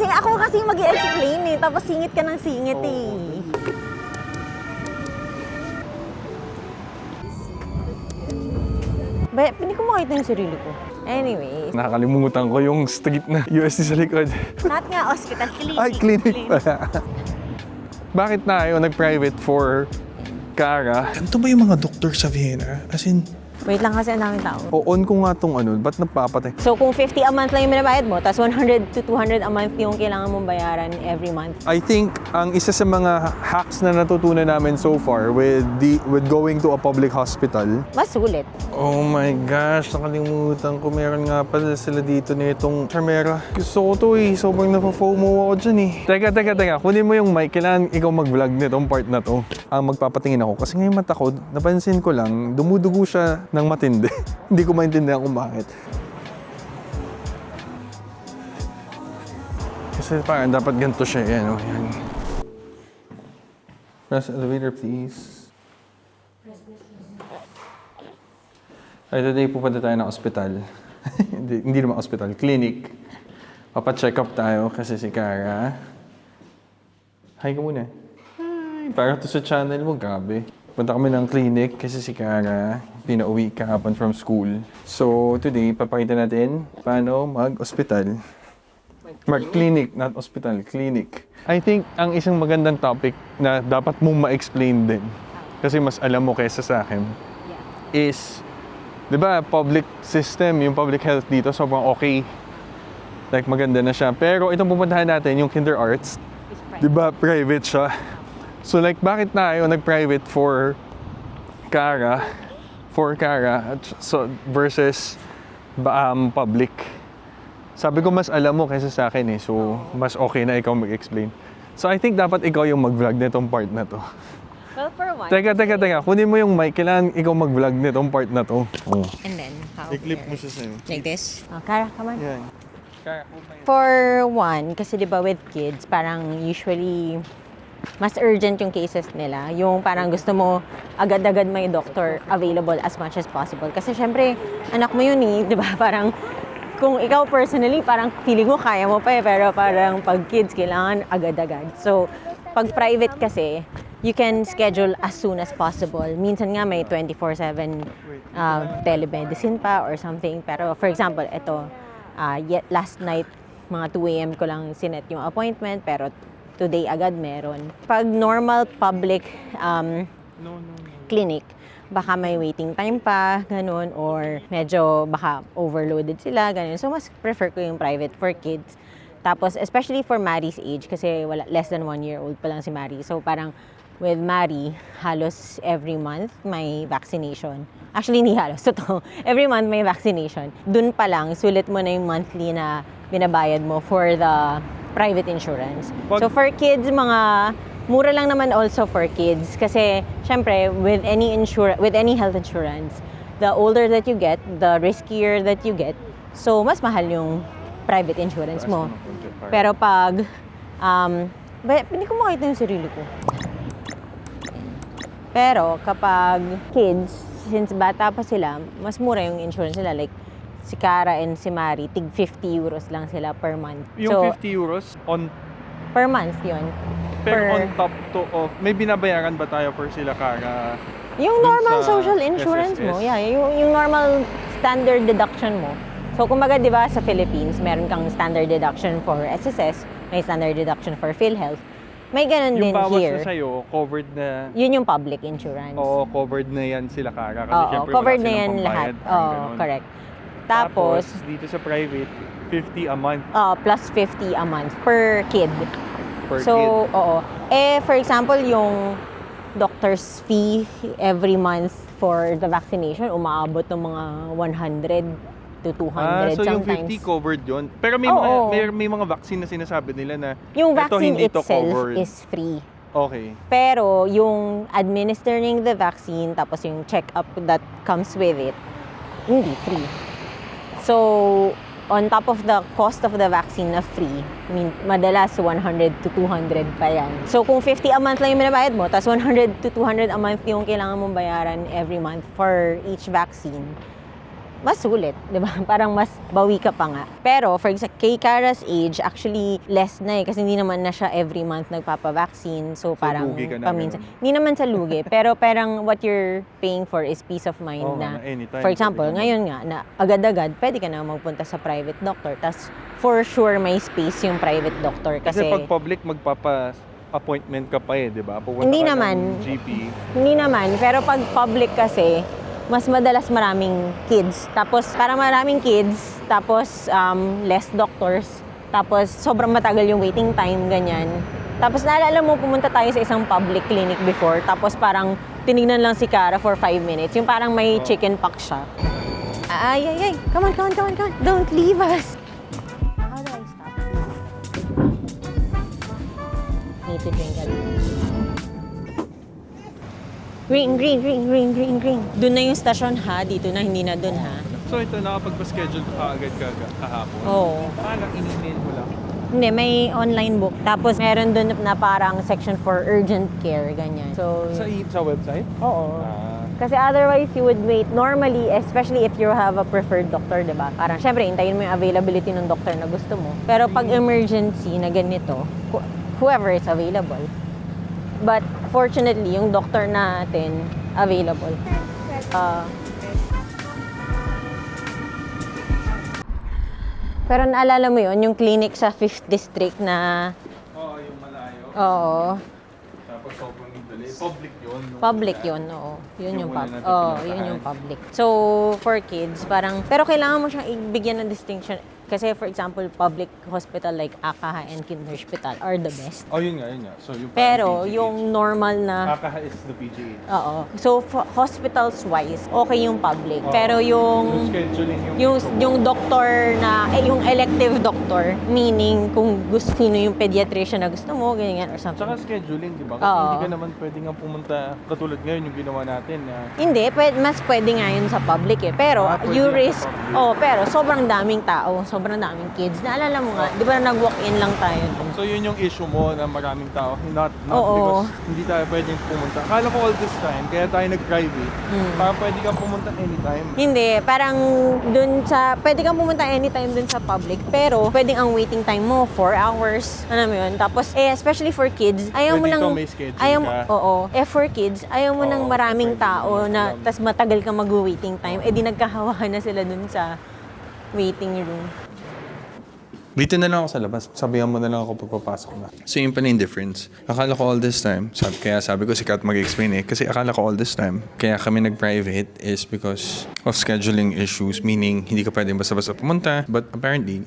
ako kasi mag-i-explain eh, tapos singit ka ng singit eh. Ba, hindi ko makita yung sarili ko. Anyways. Nakakalimutan ko yung street na UST sa likod. Not nga hospital, clinic. Ay, clinic pala. Bakit tayo nag-private for Cara? Ganito ba yung mga doktor sa Vienna? As in, Wait lang kasi ang daming tao. O-on ko nga tong ano, ba't napapatay? So kung 50 a month lang yung binabayad mo, tapos 100 to 200 a month yung kailangan mong bayaran every month. I think ang isa sa mga hacks na natutunan namin so far with going to a public hospital. Mas sulit. Oh my gosh, nakalimutan ko. Meron nga pala sila dito nitong Charmera. Gusto ko to eh. Sobrang napafomo ako dyan eh. Teka. Kunin mo yung mic. Kailangan ikaw mag-vlog nitong part na to. Ang magpapatingin ako. Kasi ngayon mata ko, napansin ko lang, dumudugo siya ng matindi. Hindi ko maintindihan kung bakit. Kasi parang dapat ganito siya. Yan, oh, yan. Press elevator, please. Ay, today pupunta tayo ng ospital. hindi naman ospital, clinic. Papa-check up tayo kasi si Cara. Hi ka muna. Hi, para to sa channel mo, grabe. Punta kami ng clinic kasi si Cara pinauwi kahapon from school. So, today, papakita natin paano mag-ospital. Mag-clinic, not hospital, clinic. I think ang isang magandang topic na dapat mong ma-explain din, kasi mas alam mo kaysa sa akin, is, di ba, public system, yung public health dito, sobrang okay. Like, maganda na siya. Pero itong pupuntahan natin, yung Kinder Arts, di ba, private siya. So, like, bakit tayo nag-private for Cara, so, versus public? Sabi ko, mas alam mo kaysa sa akin eh. So, mas okay na ikaw mag-explain. So, I think dapat ikaw yung mag-vlog nitong part na to. Well, for one. Teka. Kunin mo yung mic. Kailangan ikaw mag-vlog nitong part na to. Oh. And then, how? I-clip mo siya sa'yo. Like this? Oh, Cara, come on. Yan. For one, kasi di ba with kids, parang usually mas urgent yung cases nila. Yung parang gusto mo agad-agad may doctor available as much as possible. Kasi syempre, anak mo yun eh, di ba? Parang kung ikaw personally, parang feeling mo kaya mo pa eh, pero parang pag kids, kailangan agad-agad. So, pag private kasi, you can schedule as soon as possible. Minsan nga may 24/7 telemedicine pa or something. Pero for example, ito, last night, mga 2 a.m. ko lang sinet yung appointment, pero today agad meron. Pag normal public clinic, baka may waiting time pa, ganun, or medyo baka overloaded sila, ganun. So, mas prefer ko yung private for kids. Tapos, especially for Mary's age, kasi less than 1 year old pa lang si Mary. So, parang with Mary, halos every month may vaccination. Actually, hindi halos, totoo. Every month may vaccination. Dun pa lang, sulit mo na yung monthly na binabayad mo for the private insurance. So for kids, mga mura lang naman also for kids kasi syempre with any health insurance, the older that you get, the riskier that you get. So mas mahal yung private insurance mo. Pero pag hindi ko makita yung sarili ko. Pero kapag kids, since bata pa sila, mas mura yung insurance nila, like si Cara and si Mari, tig 50 euros lang sila per month. Yung 50 euros on... Per month yun. Pero on top to of... May binabayaran ba tayo for sila, Cara? Yung normal social insurance SSS? mo, yeah. Yung normal standard deduction mo. So, kumbaga, di ba, sa Philippines, meron kang standard deduction for SSS, may standard deduction for PhilHealth. May ganun din yung here. bawas na sa'yo, covered na... Yun yung public insurance. Oo, covered na yan sila, Cara. Kasi Oo, syempre covered wala na silang yan lahat. pambayad, parang Oo, ganun. correct. Tapos, dito sa private, 50 a month plus 50 a month per kid. per So, kid. oo. For example, yung doctor's fee every month for the vaccination, umaabot ng mga 100 to 200 So yung sometimes. 50 covered yun. Pero may Oo. may mga vaccine na sinasabi nila na Yung ito vaccine hindi to itself covered. is free. Okay. Pero yung administering the vaccine, tapos yung check-up that comes with it, hindi free. So, on top of the cost of the vaccine na free, madalas 100 to 200 pa yan. So, kung 50 a month lang yung binabayad mo, tapos 100 to 200 a month yung kailangan mong bayaran every month for each vaccine, mas sulit, di ba? Parang mas bawi ka pa nga. Pero, for example, kay Kara's age, actually, less na kasi hindi naman na siya every month nagpapavaccine. So, parang lugi ka na, paminsan. ganun. Hindi naman sa lugi, pero parang what you're paying for is peace of mind Oo, na, na anytime, for example, pwede ka ngayon nga, na agad-agad, pwede ka na magpunta sa private doctor. Tas, for sure, may space yung private doctor. Kasi pag public, magpapa-appointment ka pa di ba? Pupunta Hindi ka naman. ng GP. Hindi naman, pero pag public kasi, mas madalas maraming kids. Tapos, para maraming kids, tapos less doctors, tapos sobrang matagal yung waiting time, ganyan. Tapos naalala mo, pumunta tayo sa isang public clinic before, tapos parang tinignan lang si Kara for 5 minutes. Yung parang may chicken pox siya. Ay. Come on. Don't leave us. How do I stop? Need to drink a lot. Green. Doon na yung stasyon ha, dito na, hindi na doon ha. So ito, nakapagpa-schedule ka agad kahapon? Oo. Paano, in-email mo lang? Hindi, may online book. Tapos meron doon na parang section for urgent care, ganyan. So, Sa website? oo. Kasi otherwise, you would wait normally, especially if you have a preferred doctor, di ba? Parang, syempre, hintayin mo yung availability ng doctor na gusto mo. Pero pag emergency na ganito, whoever is available. But fortunately, yung doctor natin available. Pero naalala mo yon yung clinic sa 5th District na... Oo, yung malayo. Oo. Tapos sobrang delay. Public yun. Public yun, oo. Yun Yung yung una public. natin Oo, pinuntahan. yun yung public. So, for kids, parang... Pero kailangan mo siyang ibigyan ng distinction. Kasi, for example, public hospital like Akaha and Kinderhospital are the best. Oh, yun nga. So, yung Pero, PGH. yung normal na... Akaha is the PGH. Oo. So, hospitals-wise, okay yung public. Oo. Pero Yung scheduling yung doktor na, yung elective doctor, meaning kung gusto sino yung pediatrician na gusto mo, ganyan or something. Tsaka scheduling, di ba? Kasi Oo. hindi ka naman pwede nga pumunta katulad ngayon yung ginawa natin na Hindi, mas pwede nga yun sa public eh. Pero, Pwede you yan risk, sa public. pero sobrang daming tao, sobrang daming kids. Naalala mo nga, di ba nag-walk-in lang tayo dun? So yun yung issue mo na maraming tao. Not Oo. because hindi tayo pwedeng pumunta. Akala ko all this time, kaya tayo nag-private. Para pwede kang pumunta anytime. Hindi, parang pwede kang pumunta anytime dun sa public, pero pwedeng ang waiting time mo, 4 hours. Ano mo yun? Tapos, especially for kids, ayaw mo Pwede lang, ikaw may schedule ka. oo. For kids, ayaw mo Oo, ng maraming pwede tao naman. na, tas matagal ka mag-waiting time, di nagkahawahan na sila dun sa waiting room. Dito na lang ako sa labas. Sabihan mo na lang ako pagpapasok na. So yun pala yung difference. Akala ko all this time, kaya sabi ko si Kat mag-explain kasi akala ko all this time, kaya kami nag-private is because of scheduling issues, meaning hindi ka pwedeng basta-basta pumunta. But apparently,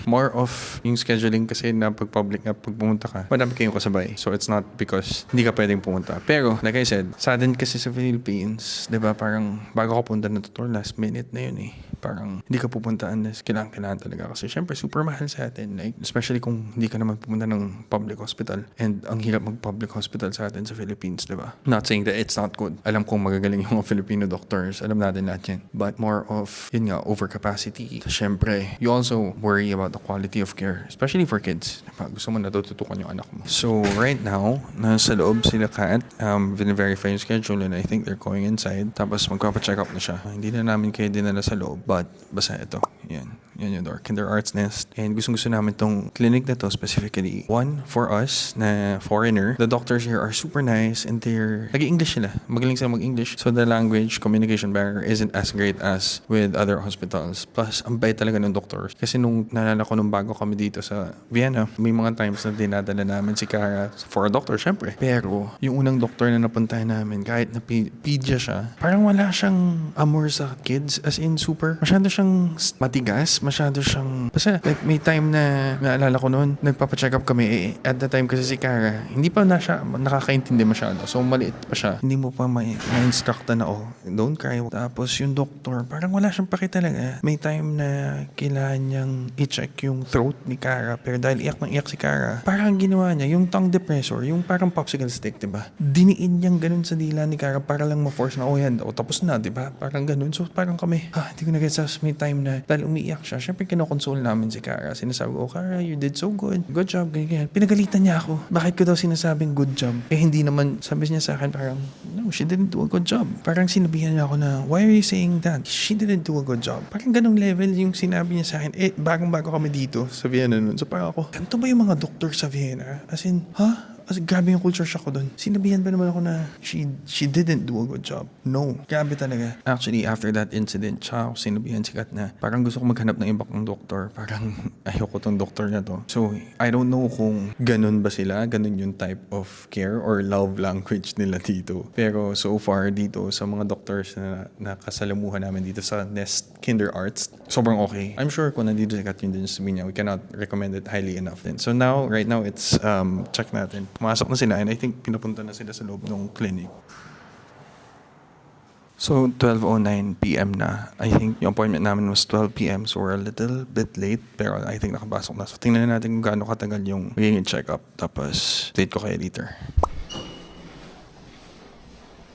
more of yung scheduling kasi na pag-public na pag pumunta ka, madami kayong kasabay. So it's not because hindi ka pwedeng pumunta. Pero, like I said, sudden kasi sa Philippines, di ba, parang bago ka punta na doktor, last minute na yun eh. Parang hindi ka pupunta unless kailangan talaga kasi syempre super mahal sa atin, like, especially kung hindi ka naman pumunta ng public hospital, and ang hirap mag-public hospital sa atin sa Philippines, di ba? Not saying that it's not good. Alam kong magagaling yung mga Filipino doctors, alam natin lahat yan. But more of, yun nga, overcapacity. Syempre, you also worry about the quality of care, especially for kids. Diba? Gusto mo natututukan yung anak mo. So, right now, nasa loob sila Kat, verify yung schedule, and I think they're going inside. Tapos, magpapa-check up na siya. Hindi na namin kayo dinala sa loob, but basta ito. Yan yung door. Kinder Arts Nest. And gusto namin tong clinic na to specifically. One, for us na foreigner. The doctors here are super nice and nag-English sila. Magaling sila mag-English. So the language communication barrier isn't as great as with other hospitals. Plus, ang bait talaga ng doctors. Kasi nung nalala ko nung bago kami dito sa Vienna, may mga times na dinadala namin si Kara for a doctor, syempre. Pero, yung unang doctor na napuntahan namin, kahit na pedia siya, parang wala siyang amor sa kids. As in, masyado siyang matigas. Masyado siyang... Basta, like, may time na naalala ko noon, nagpapacheck up kami. At the time kasi si Kara, hindi pa na siya nakakaintindi masyado. So, maliit pa siya. Hindi mo pa ma-instructa na, don't cry. Tapos, yung doktor, parang wala siyang paki talaga. May time na kailangan niyang i-check yung throat ni Kara. Pero dahil iyak si Kara, parang ginawa niya, yung tongue depressor, yung parang popsicle stick, diba? Diniin niyang ganun sa dila ni Kara para lang ma-force na, yan, tapos na, diba? Parang ganun. So, parang kami, hindi ko na-gets. May time na, dahil umiiyak siya, syempre kinokonsole namin si Kara. Sinasabi ko, Kara, you did so good. Good job, ganyan. Pinagalitan niya ako. Bakit ko daw sinasabing good job? Hindi naman, sabi niya sa akin parang, no, no, she didn't do a good job. Parang sinabihan niya ako na, why are you saying that? She didn't do a good job. Parang ganong level yung sinabi niya sa akin. Bagong-bago kami dito sa Vienna nun. So parang ako, ganito ba yung mga doktor sa Vienna? As in, ha? As grabe yung culture shock ko doon. Sinabihan ba naman ako na she didn't do a good job? No. Grabe talaga. Actually, after that incident, siya ako sinabihan si Kat na parang gusto ko maghanap ng iba kong doktor. Parang ayoko tong doktor na to. So, I don't know kung ganun ba sila, ganun yung type of care or love language nila dito. Pero so far dito sa mga doctors na nakasalamuhan namin dito sa Nest Kinder Arts, sobrang okay. I'm sure kung nandito si Kat yun din sabihin niya, we cannot recommend it highly enough din. So now, right now, it's check natin. Pumasok na sila and I think pinapunta na sila sa loob ng clinic. So, 12:09 PM na. I think yung appointment namin was 12 PM, so we're a little bit late, pero I think nakapasok na. So, tingnan na natin kung gaano katagal yung magiging check-up. Tapos, date ko kayo later.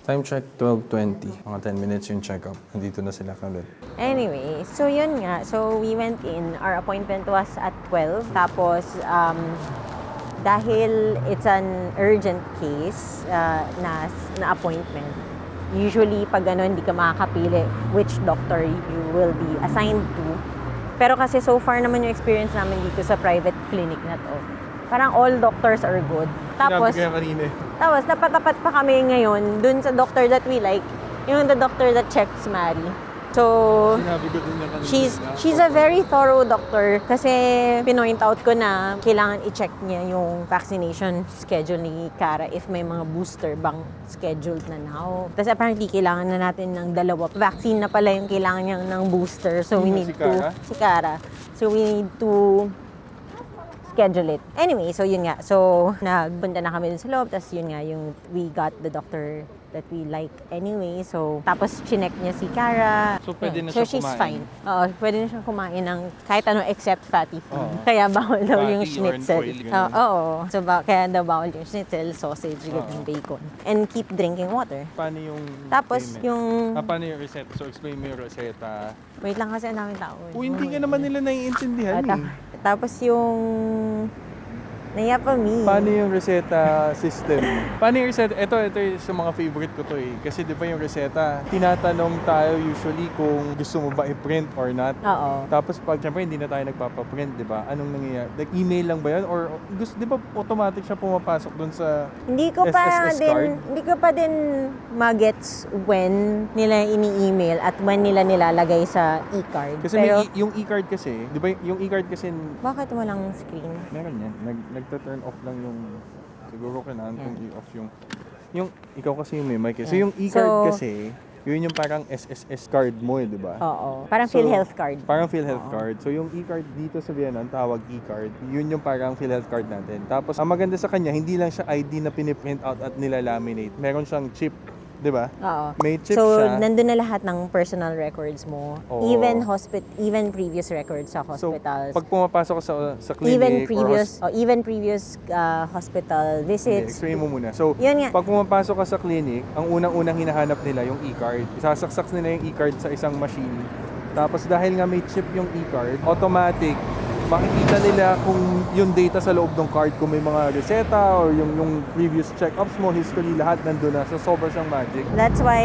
Time check, 12:20. Mga 10 minutes yung check-up. Nandito na sila kagad. Anyway, so yun nga. So we went in. Our appointment was at 12. Tapos, dahil it's an urgent case na appointment, usually pag hindi ka makakapili which doctor you will be assigned to. Pero kasi so far naman yung experience namin dito sa private clinic na to, parang all doctors are good. Tapos napatapat pa kami ngayon dun sa doctor that we like, yung the doctor that checks Mari. So, she's a very thorough doctor kasi pinoint out ko na kailangan i-check niya yung vaccination schedule ni Cara if may mga booster bang scheduled na now. Tapos apparently kailangan na natin ng dalawa. Vaccine na pala yung kailangan niya ng booster. So we need to... Si Cara. So we need to schedule it. Anyway, so yun nga. So, nagpunta na kami dun sa loob. Tapos yun nga, we got the doctor that we like anyway. So, tapos chinek niya si Cara. So, pwede na So, siya she's kumain? fine. Oo, pwede na siyang kumain ng kahit ano except fatty food. Kaya bawal daw yung Fatty or schnitzel. foil, ganun. Oo. So, kaya daw bawal yung schnitzel, sausage, ganun, bacon. And keep drinking water. Paano yung Tapos, payment? yung... Paano yung reseta? So, explain mo yung reseta. Wait lang kasi ang daming tao. Hindi ka naman nila naiintindihan eh. Tapos yung... Naya pa me. Paano yung reseta system? Paano yung reseta? Ito yung sa mga favorite ko to eh. Kasi di ba yung reseta, tinatanong tayo usually kung gusto mo ba i-print or not. Oo. Tapos pag syempre hindi na tayo nagpapaprint, di ba? Anong nangyayari? Like email lang ba yan? Or gusto, di ba automatic siya pumapasok dun sa Hindi ko pa SSS card? hindi ko pa din magets when nila ini-email at when nila nilalagay sa e-card. Kasi Pero yung e-card kasi, di ba yung e-card kasi bakit walang screen? meron yan. Nagta-turn off lang yung siguro kailangan kong i-off yung ikaw kasi yung may mic eh. So yung e-card So, kasi yun yung parang SSS card mo eh, di ba? Oo. Parang So, PhilHealth card. Parang PhilHealth card. So yung e-card dito sa Vienna, ang tawag e-card, yun yung parang PhilHealth card natin. Tapos ang maganda sa kanya, hindi lang siya ID na piniprint out at nilalaminate. Meron siyang chip, di ba? Oo. May chip So, siya. nandun na lahat ng personal records mo. Oo. Even previous records sa So, hospitals. pag pumapasok ka sa clinic even previous hospital Hindi, visits. explain mo muna. So, Yun nga. pag pumapasok ka sa clinic, ang unang-unang hinahanap nila yung e-card. Isasaksak nila yung e-card sa isang machine. Tapos dahil nga may chip yung e-card, automatic, makikita nila kung yung data sa loob ng card, kung may mga reseta or yung previous check-ups mo, history, lahat nandun na. So, sobrang siyang magic. That's why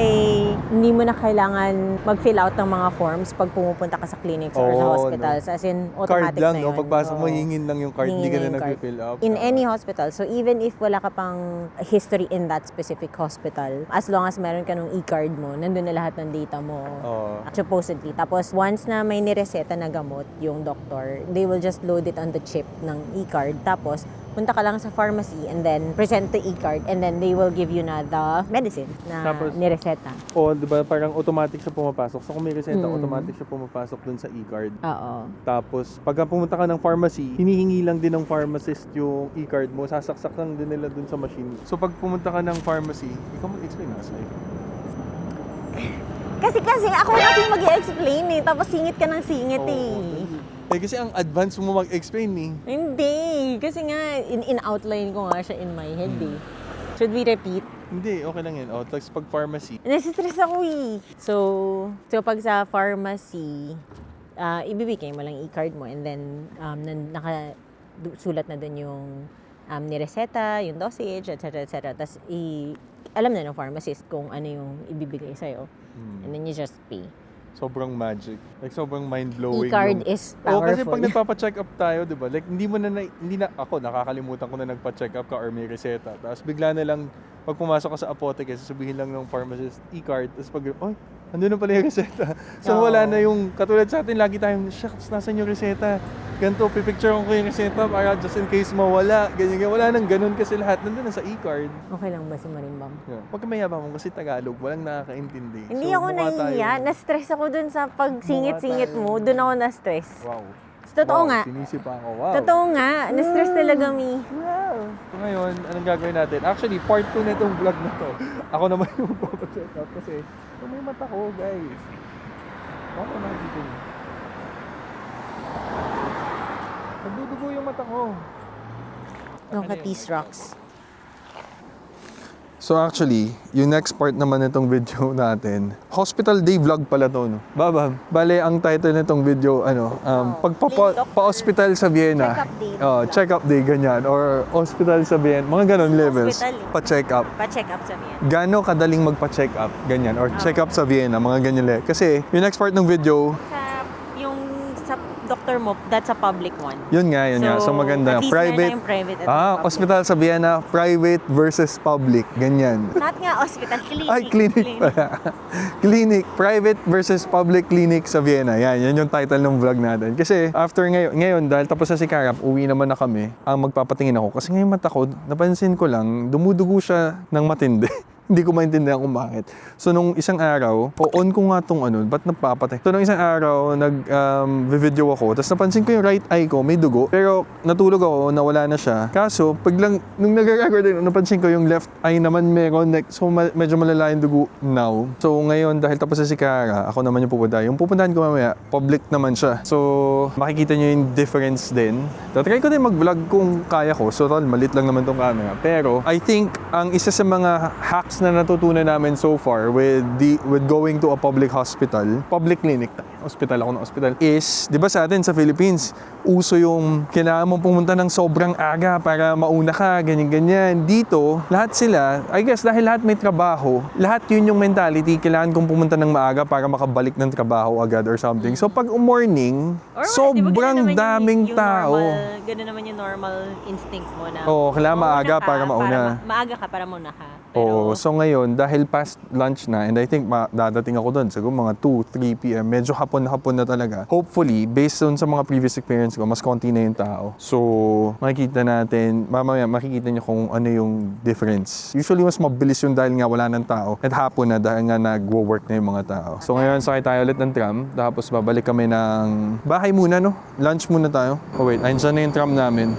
hindi mo na kailangan mag-fill out ng mga forms pag pumupunta ka sa clinics or sa Oo, hospitals. As in, Card automatic lang, na no? yun. Pagpasok mo, Oo. hingin lang yung card, hindi Hingin ka na na yung card. nag-fill up. In any hospital. So, even if wala ka pang history in that specific hospital, as long as meron ka nung e-card mo, nandun na lahat ng data mo. Oo. Supposedly. Tapos, once na may nireseta na gamot yung doctor, they will just load it on the chip ng e-card. Tapos, punta ka lang sa pharmacy and then present the e-card and then they will give you na the medicine na Tapos, nireseta. O, di ba, parang automatic siya pumapasok. So, kung may reseta, automatic siya pumapasok dun sa e-card. Oo. Tapos, pag pumunta ka ng pharmacy, hinihingi lang din ng pharmacist yung e-card mo. Sasaksak lang din nila dun sa machine. So, pag pumunta ka ng pharmacy, ikaw mag-explain na sa'yo. Kasi ako kasi mag-i-explain eh. Tapos singit ka ng singit eh. Kasi ang advance mo mag-explain eh. Hindi. Kasi nga, in-outline ko nga siya in my head eh. Should we repeat? Hindi, okay lang yan. O, tapos pag pharmacy, Nasistress ako eh. So pag sa pharmacy, ibibigay mo lang e-card mo and then nakasulat na dun yung nireseta, yung dosage, etc. etc. Tapos alam na ng pharmacist kung ano yung ibibigay sa'yo. And then you just pay. Sobrang magic. Like, sobrang mind-blowing. E-card is Oo, powerful. kasi pag nagpapa-check up tayo, di ba? Like, hindi na, ako, nakakalimutan ko na nagpa-check up ka or may reseta. Tapos bigla na lang, pag pumasok ka sa apotheke, sasabihin lang ng pharmacist, e-card. Tapos pag, oy, andun na pala yung reseta. So, wala na yung, katulad sa atin, lagi tayong, shucks, nasan yung reseta? Ganito, pipicture ko yung reseta para just in case mawala. Ganyan. Wala nang ganun kasi lahat nandun na sa e-card. Okay lang ba si Marimbam? Yeah. Huwag ka mayabang mo kasi Tagalog, walang nakakaintindi. Hindi So, ako mukha nahihiya. tayo- Na-stress ako dun sa pagsingit-singit Mukha mo. tayo- Dun ako na-stress. Wow. Totoo Wow, nga. Sinisipa ako. Wow. Totoo nga. Na-stress talaga, Mi. So ngayon, anong gagawin natin? Actually, part 2 na itong vlog na to. Ako naman yung magpapacheck up kasi may mata ko, guys. Ako nakikita niyo. Nagdudugo yung mata ko. Nung ka-Peace Rocks. So actually, yung next part naman nitong video natin, hospital day vlog pala to, no? Babam. Bale, ang title nitong video, pa-hospital sa Vienna. Check-up day. Check-up day, ganyan. Or hospital sa Vienna. Mga ganon levels. Hospital eh. Pa-check up. Pa-check up sa Vienna. Gaano kadaling magpa-check up, ganyan. Or check up sa Vienna, mga ganyan level. Kasi, yung next part ng video, Sa doctor mo, that's a public one. yun nga. So maganda. At least private. yung private at public. Hospital sa Vienna, private versus public. Ganyan. Not nga hospital, clinic. Ay, clinic pala. Clinic. Private versus public clinic sa Vienna. Yan yung title ng vlog natin. Kasi after ngayon dahil tapos na si Karap, uwi naman na kami. Ang magpapatingin ako. Kasi ngayon mata ko, napansin ko lang, dumudugo siya ng matindi. Hindi ko maintindihan kung bakit. So, nung isang araw, on ko nga tong ba't napapatay? So, nung isang araw, video ako, tapos napansin ko yung right eye ko, may dugo. Pero, natulog ako, nawala na siya. Kaso, nung nag-record, napansin ko yung left eye naman meron. So, medyo malala yung dugo now. So, ngayon, dahil tapos na si Kara, ako naman yung pupunta. Yung pupuntahan ko mamaya, public naman siya. So, makikita nyo yung difference din. Try ko din mag-vlog kung kaya ko. So, malit lang naman tong camera. Pero, I think, ang isa sa mga hacks na natutunan namin so far with going to a public clinic, hospital is, di ba sa atin sa Philippines, uso yung kailangan mong pumunta ng sobrang aga para mauna ka, ganyan-ganyan. Dito, lahat sila, I guess dahil lahat may trabaho, lahat yun yung mentality, kailangan kong pumunta ng maaga para makabalik ng trabaho agad or something. So pag morning, sobrang daming tao. Ganun naman yung normal instinct mo na. Oo, kailangan maaga para mauna. Maaga ka para mauna ka. Oo, so ngayon, dahil past lunch na, and I think dadating ako doon, siguro mga 2, 3 p.m., medyo hapon na talaga. Hopefully, based on sa mga previous experience ko, mas konti na yung tao. So, makikita natin, mamaya makikita niyo kung ano yung difference. Usually, mas mabilis yung dahil nga wala ng tao. At hapon na dahil nga nagwo-work na yung mga tao. So, ngayon, sakay tayo ulit ng tram, tapos babalik kami ng bahay muna, no? Lunch muna tayo. Oh wait, ayun na yung tram namin.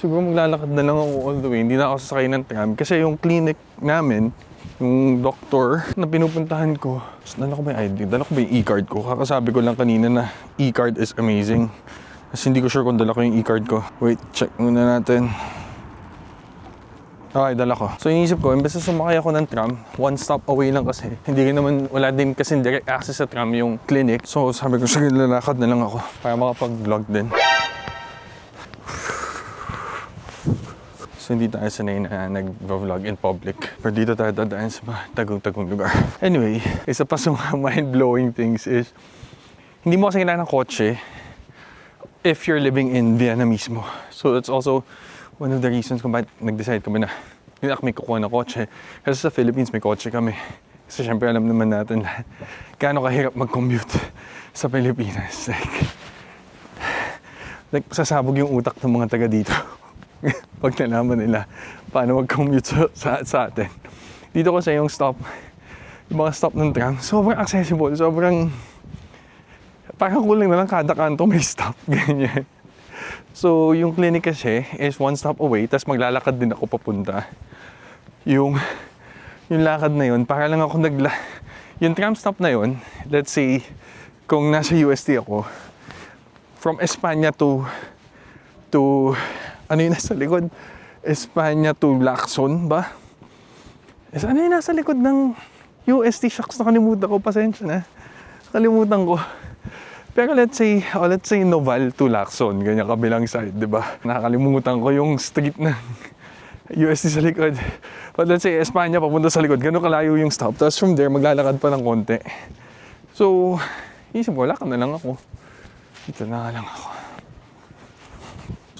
Siguro maglalakad na lang ako all the way. Hindi na ako sasakay ng tram. Kasi yung clinic namin, yung doctor na pinupuntahan ko, dala ko ba yung ID? Dala ko ba yung e-card ko? Kakasabi ko lang kanina na e-card is amazing. Kasi hindi ko sure kung dala ko yung e-card ko. Wait, check muna natin. Okay, dala ko. So iniisip ko, imbes na sumakay ako ng tram, one stop away lang kasi. Hindi rin naman, wala din kasi direct access sa tram yung clinic. So sabi ko, sige, lalakad na lang ako para makapag-vlog din. So, hindi tayo sanay na nag-vlog in public. Pero dito tayo dadaan sa mga tagong-tagong lugar. Anyway, isa pa sa mga mind-blowing things is, hindi mo kasi kailangan ng kotse if you're living in Vienna mismo. So, that's also one of the reasons kung bakit nag-decide kami na hindi kami kukuha ng kotse. Kasi sa Philippines, may kotse kami. Kasi syempre alam naman natin lahat gaano kahirap mag-commute sa Pilipinas. Like, sasabog yung utak ng mga taga dito. Pag nalaman nila paano mag-commute sa atin. Dito kasi yung mga stop ng tram, sobrang accessible, sobrang parang kulang na lang kada kanto may stop, ganyan. So, yung clinic kasi is one stop away, tapos maglalakad din ako papunta. Yung lakad na yun, para lang ako yung tram stop na yun, let's say, kung nasa UST ako, from Espanya to ano yung nasa likod? Espanya to Lacson ba? Ano yung nasa likod ng UST? Shucks, nakalimutan ko. Pasensya na. Nakalimutan ko. Pero let's say Noval to Lacson, ganyan kabilang side, di ba? Nakakalimutan ko yung street ng UST sa likod. But let's say Espanya papunta sa likod, ganun kalayo yung stop. Tapos from there, maglalakad pa ng konti. So, isip ko, wala ka na lang ako. Dito na lang ako.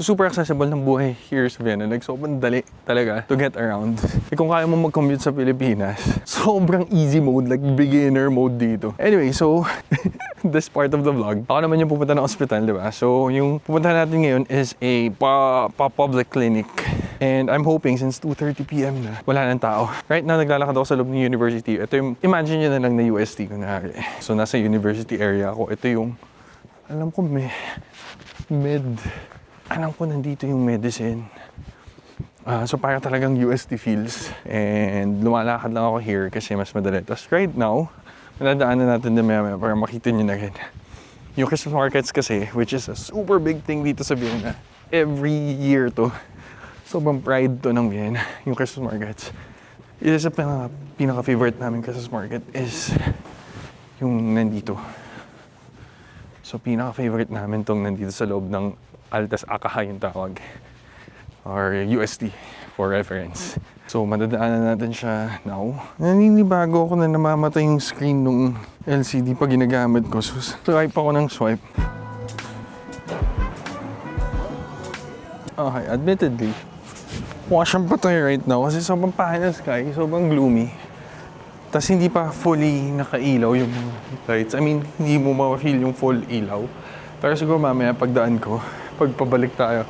So, super accessible ng buhay here sa Vienna. Like, sobrang dali talaga to get around. Kung kaya mo mag-commute sa Pilipinas, sobrang easy mode, like beginner mode dito. Anyway, so, this part of the vlog, ako naman yung pupunta ng hospital, di ba? So, yung pupunta natin ngayon is a public clinic. And I'm hoping since 2:30 p.m. na, wala nang tao. Right now, naglalakad ako sa loob ng university. Ito yung, imagine nyo na lang na UST, kunwari. So, nasa university area ako. Ito yung, alam ko, alam ko nandito yung medicine. So, para talagang UST feels. And lumalakad lang ako here kasi mas madali. Tapos right now, madadaanan natin na maya para makita nyo na rin. Yung Christmas markets kasi, which is a super big thing dito sa Vienna. Every year to. Sobrang pride to ng Vienna, yung Christmas markets. Isa sa pinaka-favorite namin Christmas market is yung nandito. So, pinaka-favorite namin tong nandito sa loob ng Altas Akaha yung tawag. Or UST for reference. So, madadaanan natin siya now. Naninibago ako na namamatay yung screen nung LCD pag ginagamit ko. So, swipe ako ng swipe. Okay, admittedly, wash pa tayo right now kasi sobrang pahit ng sky, sobrang gloomy. Tapos hindi pa fully nakailaw yung lights. I mean, hindi mo ma-feel yung full ilaw. Pero siguro mamaya pagdaan ko, pagpabalik tayo,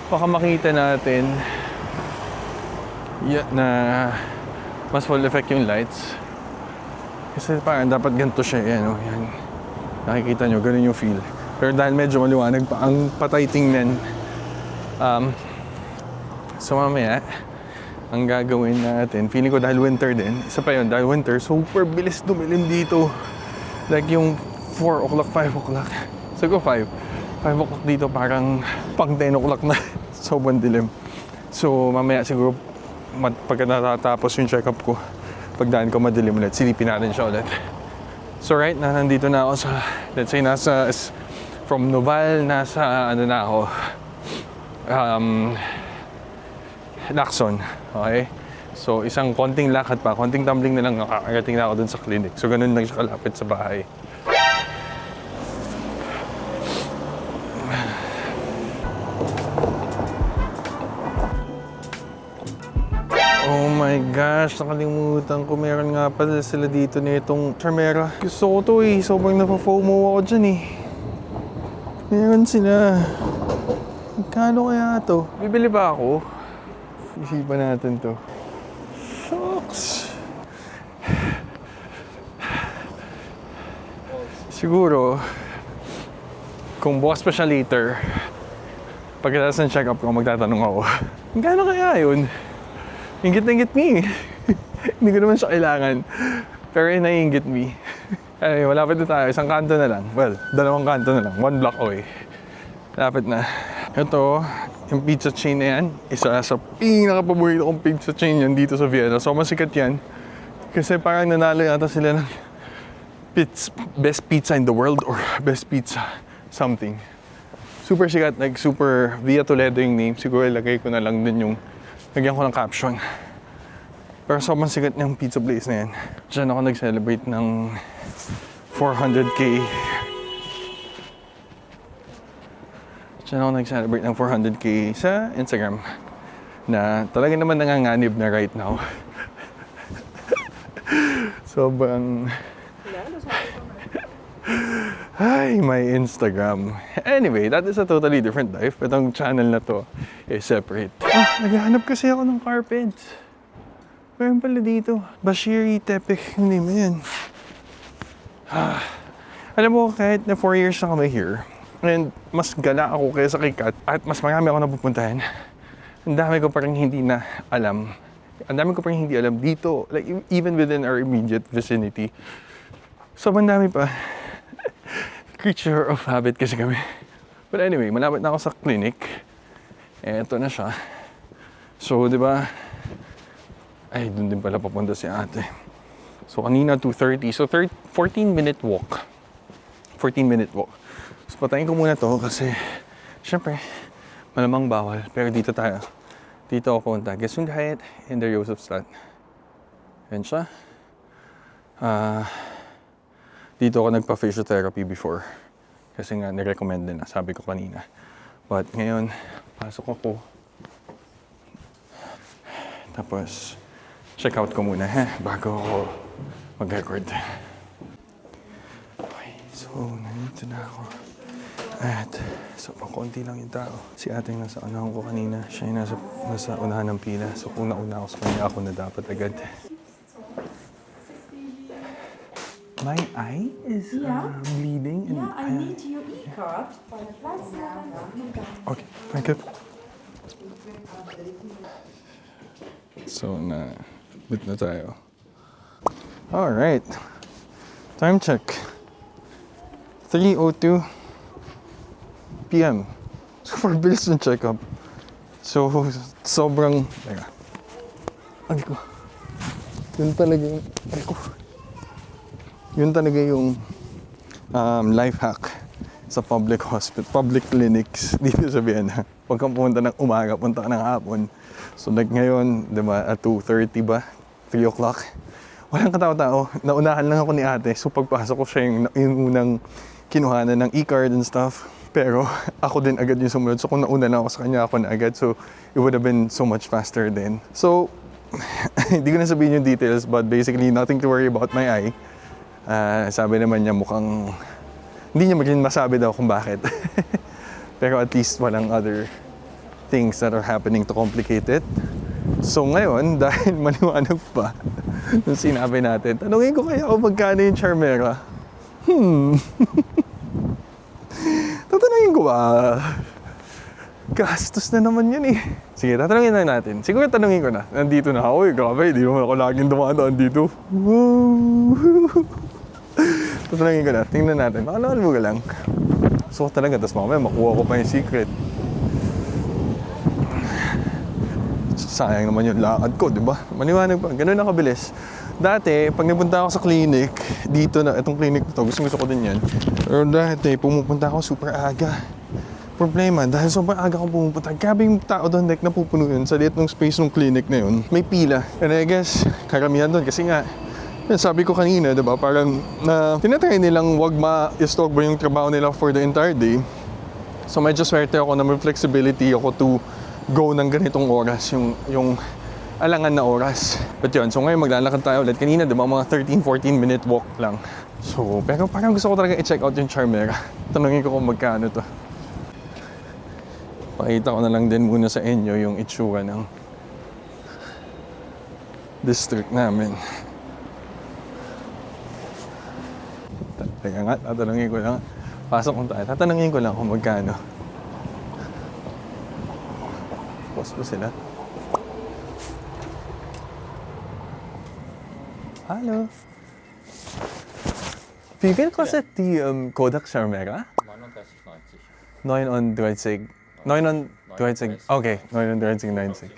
baka makita natin na mas full effect yung lights. Kasi parang dapat ganito siya, yan. Nakikita nyo, ganun yung feel. Pero dahil medyo maliwanag pa, ang patay tingnan, so mamaya, ang gagawin natin, feeling ko dahil winter din, isa pa yun, dahil winter, super bilis dumilim dito. Like yung 4 o'clock, 5 o'clock. Siguro 5 o'clock dito parang pang 10 o'clock na. Sobrang dilim. So mamaya siguro, pagka natatapos yung check-up ko, pagdaan ko madilim ulit, silipin natin siya ulit. So right na, nandito na ako sa, let's say nasa, from Noval, nasa ano na ako, Lacson, okay? So, isang konting lakad pa, konting tumbling na lang, nakakarating na ako dun sa clinic. So, ganun lang siya kalapit sa bahay. Oh my gosh, nakalimutan ko. Meron nga pala sila dito nitong Charmera. Gusto ko to eh, sobrang napafomo ako dyan eh. Meron sila. Magkano kaya to? Bibili ba ako? Isipan natin to. Shucks! Siguro, kung bukas pa siya later, pagkatapos ng check-up ko, magtatanong ako, magkano kaya yun? Ingit-ingit me. Hindi ko naman siya kailangan. Pero naiingit me. Ay, malapit na tayo. Isang kanto na lang. Well, 2 kanto na lang. 1 block away. Lapit na. Ito, yung pizza chain na yan, isa sa pinaka-paborito kong pizza chain yan dito sa Vienna. So, masikat yan. Kasi parang nanalo yata sila ng best pizza in the world or best pizza something. Super sikat, like super Via Toledo yung name. Siguro ilagay ko na lang din yung, lagyan ko ng caption. Pero sobrang sikat ng pizza place na yan. Diyan ako nag-celebrate ng 400K. Diyan ako nag-celebrate ng 400K sa Instagram na talaga naman nanganganib na right now. Sobrang... Hi, my Instagram. Anyway, that is a totally different life. Itong channel na to is separate. Naghahanap kasi ako ng carpets. Meron pala dito. Bashiri Tepek, yung name yan. Alam mo, kahit na 4 years na kami here, and mas gala ako kaysa kay Kat, at mas marami ako napupuntahan, ang dami ko parang hindi na alam. Ang dami ko parang hindi alam dito, like even within our immediate vicinity. Sobrang dami pa. Creature of habit kasi kami. But anyway, malapit na ako sa clinic. Eto na siya. So, di ba? Ay, dun din pala papunta si ate. So, kanina 2:30. So, 14-minute walk. 14-minute walk. So patayin ko muna to kasi syempre malamang bawal. Pero dito tayo. Dito ako punta. Gesundheit in der Josefstadt. Yan siya. Dito ako nagpa-physiotherapy before. Kasi nga nirecommend din na, sabi ko kanina. But ngayon, pasok ako. Tapos, check out ko muna bago ako mag-record. Okay, so nandito na ako. At sobrang konti lang yung tao. Si ating nasa unahan ko kanina, siya yung nasa unahan ng pila. So kung nauna ako sa kanya, ako na dapat agad. My eye is bleeding. And Yeah, I need your e-card for the Platz. Okay, thank you. So, bit na tayo. Alright. Time check. 3:02 p.m. Super bilis ng check-up. So, sobrang... Teka. Ay ko. Yun talaga yung... Ay ko. Yun talaga yung life hack sa public hospital, public clinics dito sa Vienna. Huwag kang pumunta ng umaga, punta ka ng hapon. So like ngayon, di ba, at 2:30 ba? 3 o'clock. Walang katao-tao. Naunahan lang ako ni ate. So pagpasok ko siya yung unang kinuhanan ng e-card and stuff. Pero ako din agad yung sumunod. So kung nauna lang ako sa kanya, ako na agad. So it would have been so much faster then. So, hindi ko na sabihin yung details, but basically nothing to worry about my eye. Sabi naman niya mukhang hindi niya maging masabi daw kung bakit. Pero at least walang other things that are happening to complicate it. So ngayon, dahil maliwanag pa nung sinabi natin, tanungin ko kaya kung magkano yung Charmera. Tatanungin ko ba? Gastos na naman yun eh. Sige, tatanungin na natin. Siguro tanungin ko na. Nandito na ako eh. Grabe, hindi naman ako laging dumadaan dito. Tatanungin ko na. Tingnan natin. Baka naman mo ka lang. So talaga, tapos mamaya makuha ko pa yung secret. Sayang naman yung lakad ko, di ba? Maliwanag pa. Ganun na kabilis. Dati, pag napunta ako sa clinic, dito na, itong clinic na to, gusto ko din yan. Pero dati, pumupunta ako super aga. Problema, dahil sobrang aga ko pumupunta, grabe yung tao doon, like napupuno yun sa liit ng space ng clinic na yun. May pila. And I guess, karamihan doon kasi nga, sabi ko kanina, diba, parang tinatry nilang wag ma-istogbo yung trabaho nila for the entire day. So medyo swerte ako na may flexibility ako to go ng ganitong oras, yung alangan na oras. But yun, so ngayon maglalakad tayo ulit. Kanina, diba, mga 13-14 minute walk lang. So, pero parang gusto ko talaga i-check out yung Charmera. Tanungin ko kung magkano to. Pakita ko na lang din muna sa inyo yung itsura ng district namin. Teka nga, tatanungin ko lang. Pasok kung tayo. Tatanungin ko lang kung magkano. Post ba sila? Hallo. Wie viel kostet die Kodak Charmera? 39,90. 39, okay, 39,90.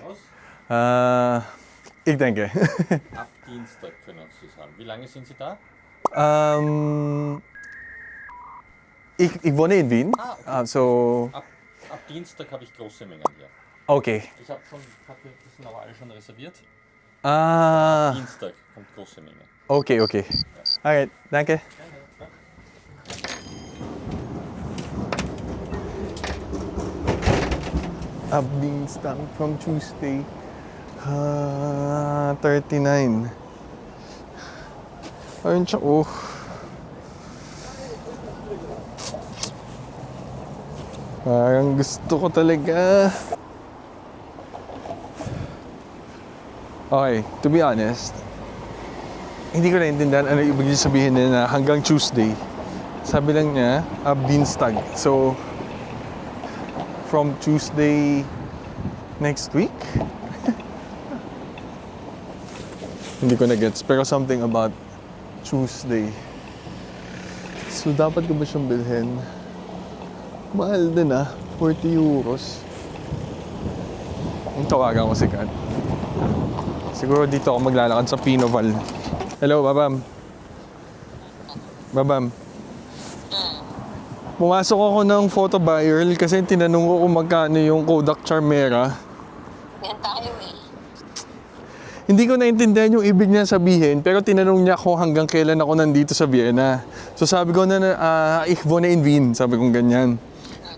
Ich denke. Ab Dienstag können Sie es haben. Wie lange sind Sie da? Ich wohne in Wien, Okay. so... Ab Dienstag habe ich große Mengen hier. Okay. Ich habe das sind aber alle schon reserviert. Ah, Dienstag kommt große Menge. okay. Alright, danke. Ab Dienstag from Tuesday. 39. Ayun siya, oh. Parang gusto ko talaga. Okay, to be honest, hindi ko naintindihan ano ibig sabihin na hanggang Tuesday. Sabi lang niya, ab Dienstag. So, from Tuesday next week? Hindi ko na-gets, pero something about Tuesday. So, dapat ko ba siyang bilhin? Mahal din 40 euros. Ang tawagan ko si Kat. Siguro dito ako maglalakad sa Pinoval. Hello, Babam. Babam. Pumasok ako ng photo buyer kasi tinanong ko kung magkano yung Kodak Charmera. Yan tayo eh. Hindi ko naintindihan yung ibig niya sabihin, pero tinanong niya ako hanggang kailan ako nandito sa Vienna. So sabi ko na, ich wohne in Wien, sabi kong ganyan.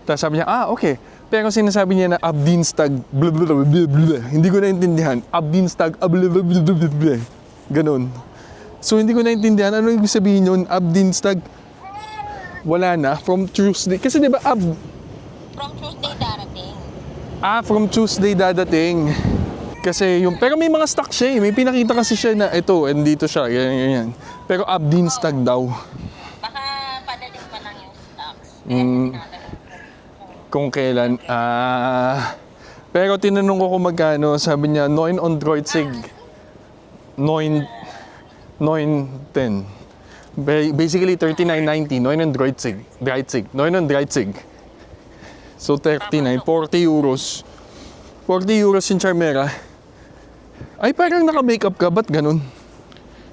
Tapos sabi niya, okay. Pero sinasabi niya na Abdienstag, blablabla. Hindi ko naintindihan. Abdienstag, blablabla. Ganon. So hindi ko naintindihan, ano ibig sabihin yun? Abdienstag, wala na, from Tuesday. Kasi di ba, From Tuesday darating. from Tuesday dadating. Kasi yung, pero may mga stock siya eh. May pinakita kasi siya na ito, and dito siya, ganyan. Pero Abdienstag daw. Baka padaling pa lang yung stocks. Kung kailan. Pero tinanong ko kung magkano, sabi niya, 9 on Droitzig. 9, 10. Basically, 39.90. 9 on Droitzig. 9 on Droitzig. So, 39. 40 euros. 40 euros yung Charmera. Ay, parang naka-makeup ka. Ba't ganun?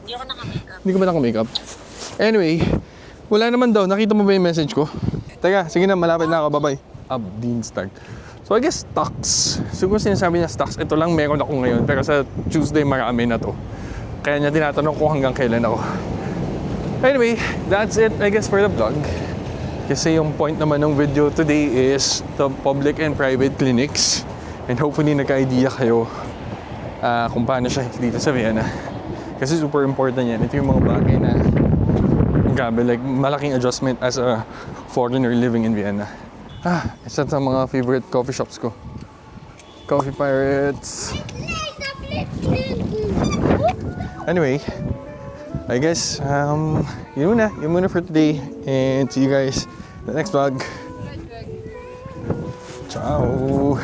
Hindi ako naka-makeup. Hindi ko ba naka-makeup? Anyway, wala naman daw. Nakita mo ba yung message ko? Teka, sige na, malapit na ako. Bye-bye. Abdienstag. So, I guess stocks. Siguro sinasabi niya stocks. Ito lang meron ako ngayon. Pero sa Tuesday, marami na to. Kaya niya tinatanong ko hanggang kailan ako. Anyway, that's it, I guess, for the vlog. Kasi yung point naman ng video today is the public and private clinics. And hopefully, nagka-idea kayo kung paano siya dito sa Vienna. Kasi super important yan. Ito yung mga bagay na grabe, like malaking adjustment as a foreigner living in Vienna. Isa sa mga favorite coffee shops ko. Coffee Pirates. Anyway, I guess yun muna for today. And see you guys in the next vlog. Ciao!